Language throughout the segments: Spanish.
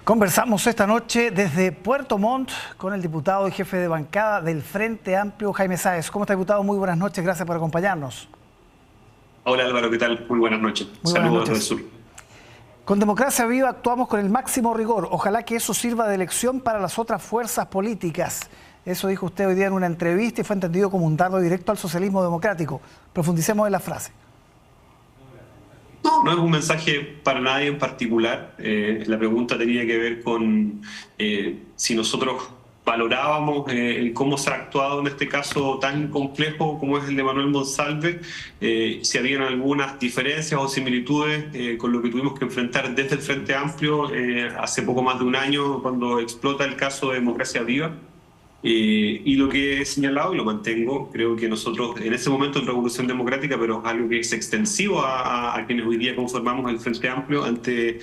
Conversamos esta noche desde Puerto Montt con el diputado y jefe de bancada del Frente Amplio, Jaime Sáez. ¿Cómo está, diputado? Muy buenas noches, gracias por acompañarnos. Hola Álvaro, ¿qué tal? Muy buenas noches. Saludos desde el sur. Con Democracia Viva actuamos con el máximo rigor. Ojalá que eso sirva de lección para las otras fuerzas políticas. Eso dijo usted hoy día en una entrevista y fue entendido como un dardo directo al socialismo democrático. Profundicemos en la frase. No es un mensaje para nadie en particular. La pregunta tenía que ver con si nosotros valorábamos el cómo se ha actuado en este caso tan complejo como es el de Manuel Monsalve, si habían algunas diferencias o similitudes con lo que tuvimos que enfrentar desde el Frente Amplio hace poco más de un año cuando explota el caso de Democracia Viva. Y lo que he señalado y lo mantengo, creo que nosotros en ese momento en Revolución Democrática, pero es algo que es extensivo a quienes hoy día conformamos el Frente Amplio, ante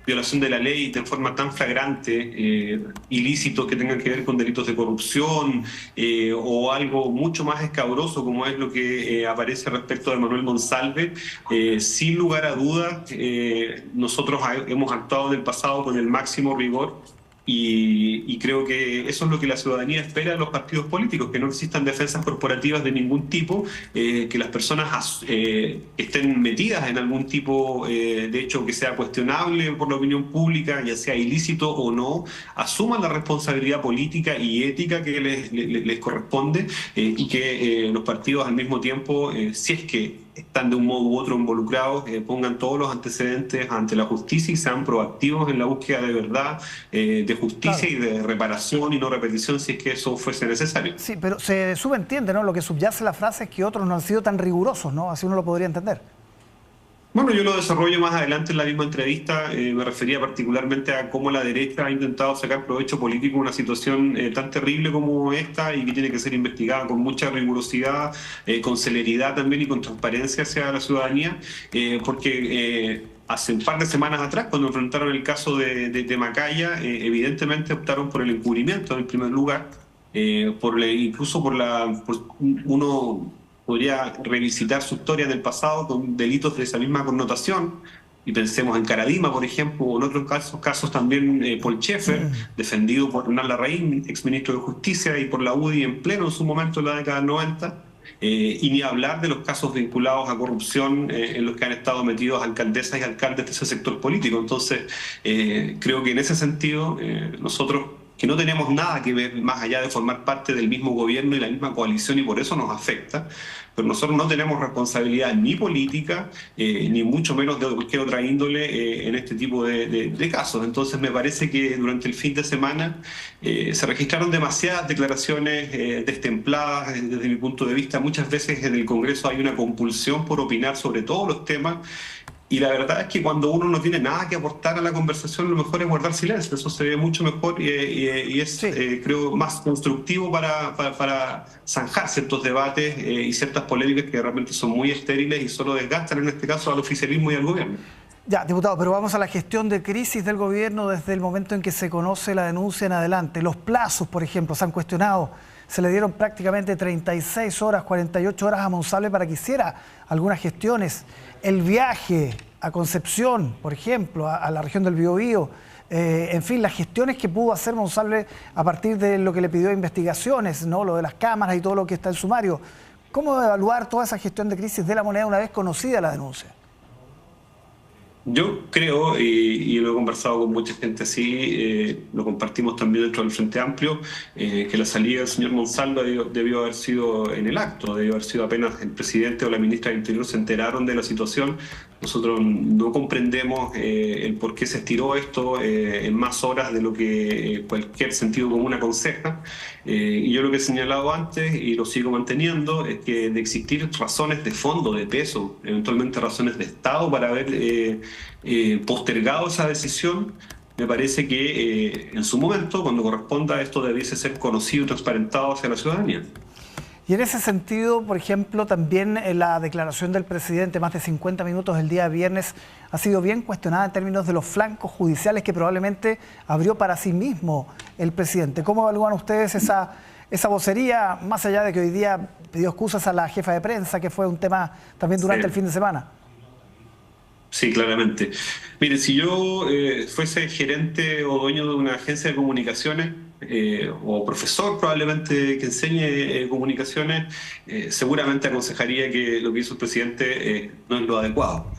violación de la ley de forma tan flagrante, ilícitos que tengan que ver con delitos de corrupción o algo mucho más escabroso como es lo que aparece respecto de Manuel Monsalve, sin lugar a dudas, nosotros hemos actuado en el pasado con el máximo rigor. Y creo que eso es lo que la ciudadanía espera de los partidos políticos, que no existan defensas corporativas de ningún tipo, que las personas estén metidas en algún tipo de hecho que sea cuestionable por la opinión pública, ya sea ilícito o no, asuman la responsabilidad política y ética que les corresponde y que los partidos al mismo tiempo, si es que están de un modo u otro involucrados, pongan todos los antecedentes ante la justicia y sean proactivos en la búsqueda de verdad, de justicia, claro, y de reparación y no repetición si es que eso fuese necesario. Sí, pero se subentiende, ¿no? Lo que subyace la frase es que otros no han sido tan rigurosos, ¿no? Así uno lo podría entender. Bueno, yo lo desarrollo más adelante en la misma entrevista. Me refería particularmente a cómo la derecha ha intentado sacar provecho político de una situación tan terrible como esta y que tiene que ser investigada con mucha rigurosidad, con celeridad también y con transparencia hacia la ciudadanía, porque hace un par de semanas atrás, cuando enfrentaron el caso de Macaya, evidentemente optaron por el encubrimiento en primer lugar, incluso por uno podría revisitar su historia del pasado con delitos de esa misma connotación, y pensemos en Caradima, por ejemplo, o en otros casos también Paul Schaeffer, defendido por Hernán Larraín, exministro de Justicia, y por la UDI en pleno en su momento en la década del 90, y ni hablar de los casos vinculados a corrupción en los que han estado metidos alcaldesas y alcaldes de ese sector político. Entonces, creo que en ese sentido, nosotros, que no tenemos nada que ver más allá de formar parte del mismo gobierno y la misma coalición y por eso nos afecta, pero nosotros no tenemos responsabilidad ni política, ni mucho menos de cualquier otra índole en este tipo de casos. Entonces me parece que durante el fin de semana se registraron demasiadas declaraciones destempladas desde mi punto de vista. Muchas veces en el Congreso hay una compulsión por opinar sobre todos los temas. Y la verdad es que cuando uno no tiene nada que aportar a la conversación, lo mejor es guardar silencio. Eso se ve mucho mejor y es, sí, creo, más constructivo para zanjar ciertos debates y ciertas polémicas que realmente son muy estériles y solo desgastan, en este caso, al oficialismo y al gobierno. Ya, diputado, pero vamos a la gestión de crisis del gobierno desde el momento en que se conoce la denuncia en adelante. Los plazos, por ejemplo, se han cuestionado. Se le dieron prácticamente 36 horas, 48 horas a Monsalve para que hiciera algunas gestiones. El viaje a Concepción, por ejemplo, a la región del Biobío, en fin, las gestiones que pudo hacer Monsalve a partir de lo que le pidió investigaciones, ¿no? Lo de las cámaras y todo lo que está en sumario. ¿Cómo evaluar toda esa gestión de crisis de la moneda una vez conocida la denuncia? Yo creo, y lo he conversado con mucha gente así, lo compartimos también dentro del Frente Amplio, que la salida del señor Monsalve debió haber sido en el acto, debió haber sido apenas el presidente o la ministra del Interior se enteraron de la situación. Nosotros no comprendemos el por qué se estiró esto en más horas de lo que cualquier sentido común aconseja. Y yo lo que he señalado antes, y lo sigo manteniendo, es que de existir razones de fondo, de peso, eventualmente razones de Estado para haber postergado esa decisión, me parece que en su momento, cuando corresponda, esto debiese ser conocido y transparentado hacia la ciudadanía. Y en ese sentido, por ejemplo, también la declaración del presidente, más de 50 minutos el día viernes, ha sido bien cuestionada en términos de los flancos judiciales que probablemente abrió para sí mismo el presidente. ¿Cómo evalúan ustedes esa vocería, más allá de que hoy día pidió excusas a la jefa de prensa, que fue un tema también durante el fin de semana? Sí, claramente. Mire, si yo fuese gerente o dueño de una agencia de comunicaciones, o profesor probablemente que enseñe comunicaciones, seguramente aconsejaría que lo que hizo el presidente no es lo adecuado.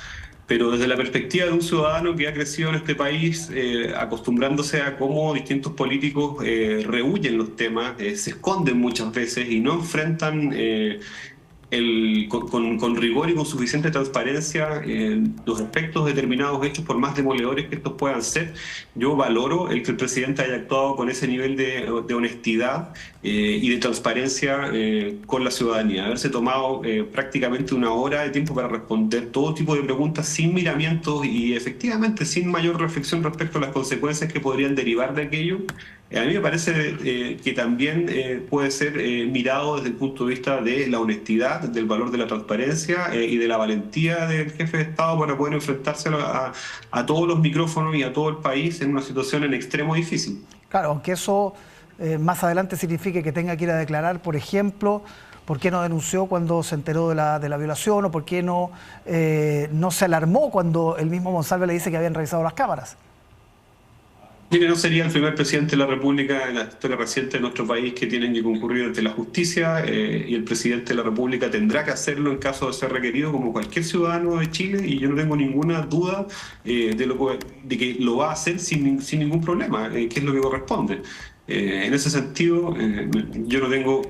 Pero desde la perspectiva de un ciudadano que ha crecido en este país, acostumbrándose a cómo distintos políticos rehuyen los temas, se esconden muchas veces y no enfrentan con rigor y con suficiente transparencia los aspectos determinados hechos, por más demoledores que estos puedan ser. Yo valoro el que el presidente haya actuado con ese nivel de honestidad y de transparencia con la ciudadanía. Haberse tomado prácticamente una hora de tiempo para responder todo tipo de preguntas sin miramientos y efectivamente sin mayor reflexión respecto a las consecuencias que podrían derivar de aquello. A mí me parece que también puede ser mirado desde el punto de vista de la honestidad, del valor de la transparencia y de la valentía del jefe de Estado para poder enfrentarse a todos los micrófonos y a todo el país en una situación en extremo difícil. Claro, aunque eso más adelante signifique que tenga que ir a declarar, por ejemplo, por qué no denunció cuando se enteró de la violación o por qué no se alarmó cuando el mismo Monsalve le dice que habían revisado las cámaras. Mire, no sería el primer presidente de la República en la historia reciente de nuestro país que tienen que concurrir ante la justicia y el presidente de la República tendrá que hacerlo en caso de ser requerido como cualquier ciudadano de Chile y yo no tengo ninguna duda de que lo va a hacer sin ningún problema, que es lo que corresponde. En ese sentido, yo no tengo,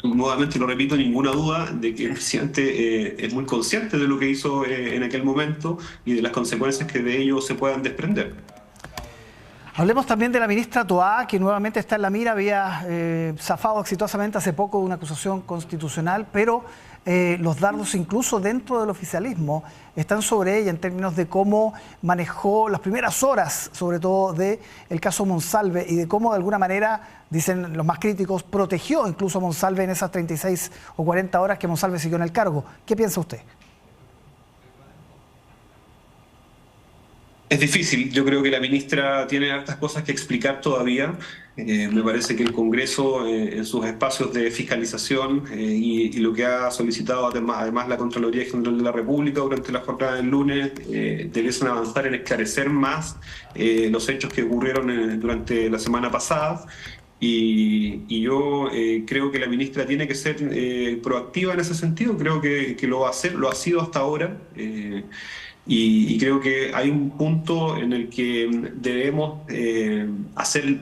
nuevamente lo repito, ninguna duda de que el presidente es muy consciente de lo que hizo en aquel momento y de las consecuencias que de ello se puedan desprender. Hablemos también de la ministra Toá, que nuevamente está en la mira, había zafado exitosamente hace poco de una acusación constitucional, pero los dardos incluso dentro del oficialismo están sobre ella en términos de cómo manejó las primeras horas, sobre todo del caso Monsalve, y de cómo de alguna manera, dicen los más críticos, protegió incluso a Monsalve en esas 36 o 40 horas que Monsalve siguió en el cargo. ¿Qué piensa usted? Es difícil, yo creo que la ministra tiene hartas cosas que explicar todavía. Me parece que el Congreso, en sus espacios de fiscalización y lo que ha solicitado además la Contraloría General de la República durante la jornada del lunes, debiesen avanzar en esclarecer más los hechos que ocurrieron durante la semana pasada. Y yo creo que la ministra tiene que ser proactiva en ese sentido, creo que lo va a hacer, lo ha sido hasta ahora. Y creo que hay un punto en el que debemos hacer,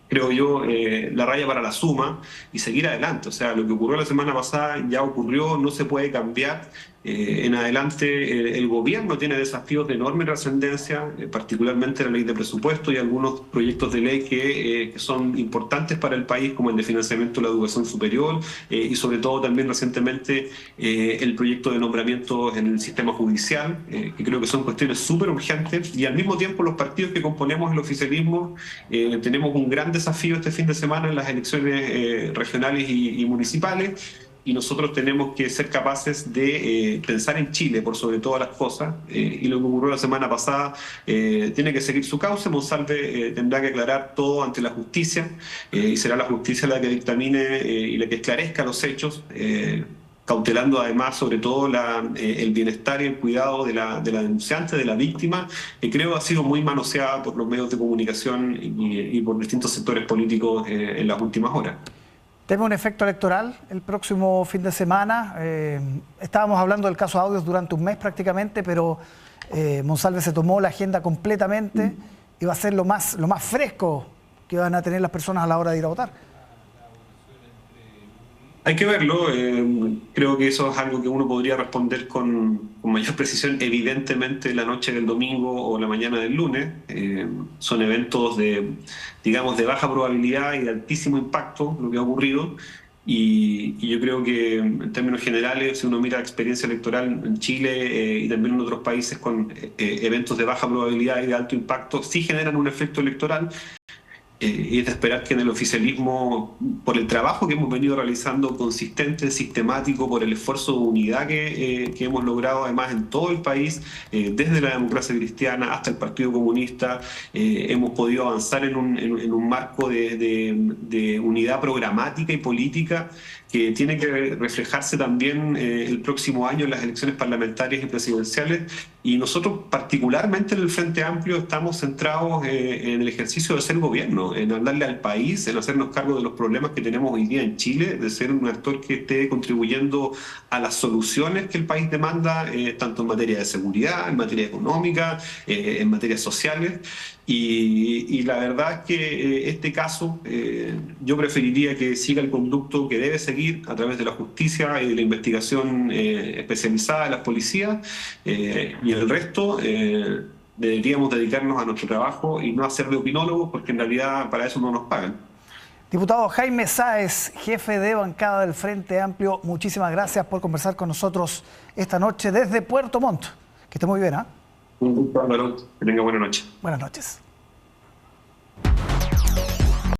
creo yo, la raya para la suma y seguir adelante. O sea, lo que ocurrió la semana pasada ya ocurrió, no se puede cambiar. En adelante el gobierno tiene desafíos de enorme trascendencia, particularmente la ley de presupuesto y algunos proyectos de ley que son importantes para el país, como el de financiamiento de la educación superior y sobre todo también recientemente el proyecto de nombramientos en el sistema judicial, que creo que son cuestiones súper urgentes y al mismo tiempo los partidos que componemos el oficialismo tenemos un gran desafío este fin de semana en las elecciones regionales y municipales. Y nosotros tenemos que ser capaces de pensar en Chile por sobre todas las cosas. Y lo que ocurrió la semana pasada tiene que seguir su cauce. Monsalve tendrá que aclarar todo ante la justicia y será la justicia la que dictamine y la que esclarezca los hechos. Cautelando además sobre todo el bienestar y el cuidado de la denunciante, de la víctima, que creo ha sido muy manoseada por los medios de comunicación y por distintos sectores políticos en las últimas horas. ¿Teme un efecto electoral el próximo fin de semana? Estábamos hablando del caso Audios durante un mes prácticamente, pero Monsalve se tomó la agenda completamente y va a ser lo más fresco que van a tener las personas a la hora de ir a votar. Hay que verlo, creo que eso es algo que uno podría responder con mayor precisión, evidentemente la noche del domingo o la mañana del lunes. Son eventos digamos, de baja probabilidad y de altísimo impacto lo que ha ocurrido. Y yo creo que en términos generales, si uno mira la experiencia electoral en Chile y también en otros países con eventos de baja probabilidad y de alto impacto, sí generan un efecto electoral. Y es de esperar que en el oficialismo, por el trabajo que hemos venido realizando consistente, sistemático, por el esfuerzo de unidad que hemos logrado además en todo el país, desde la democracia cristiana hasta el Partido Comunista, hemos podido avanzar en un marco de unidad programática y política que tiene que reflejarse también el próximo año en las elecciones parlamentarias y presidenciales. Y nosotros, particularmente en el Frente Amplio, estamos centrados en el ejercicio de ser gobierno, en hablarle al país, en hacernos cargo de los problemas que tenemos hoy día en Chile, de ser un actor que esté contribuyendo a las soluciones que el país demanda, tanto en materia de seguridad, en materia económica, en materias sociales. Y la verdad es que este caso yo preferiría que siga el conducto que debe seguir a través de la justicia y de la investigación especializada de las policías, y el resto deberíamos dedicarnos a nuestro trabajo y no hacer de opinólogos, porque en realidad para eso no nos pagan. Diputado Jaime Sáez, jefe de bancada del Frente Amplio, muchísimas gracias por conversar con nosotros esta noche desde Puerto Montt. Que esté muy bien, ¿ah? Un gusto, Álvaro. Que tenga buena noche. Buenas noches.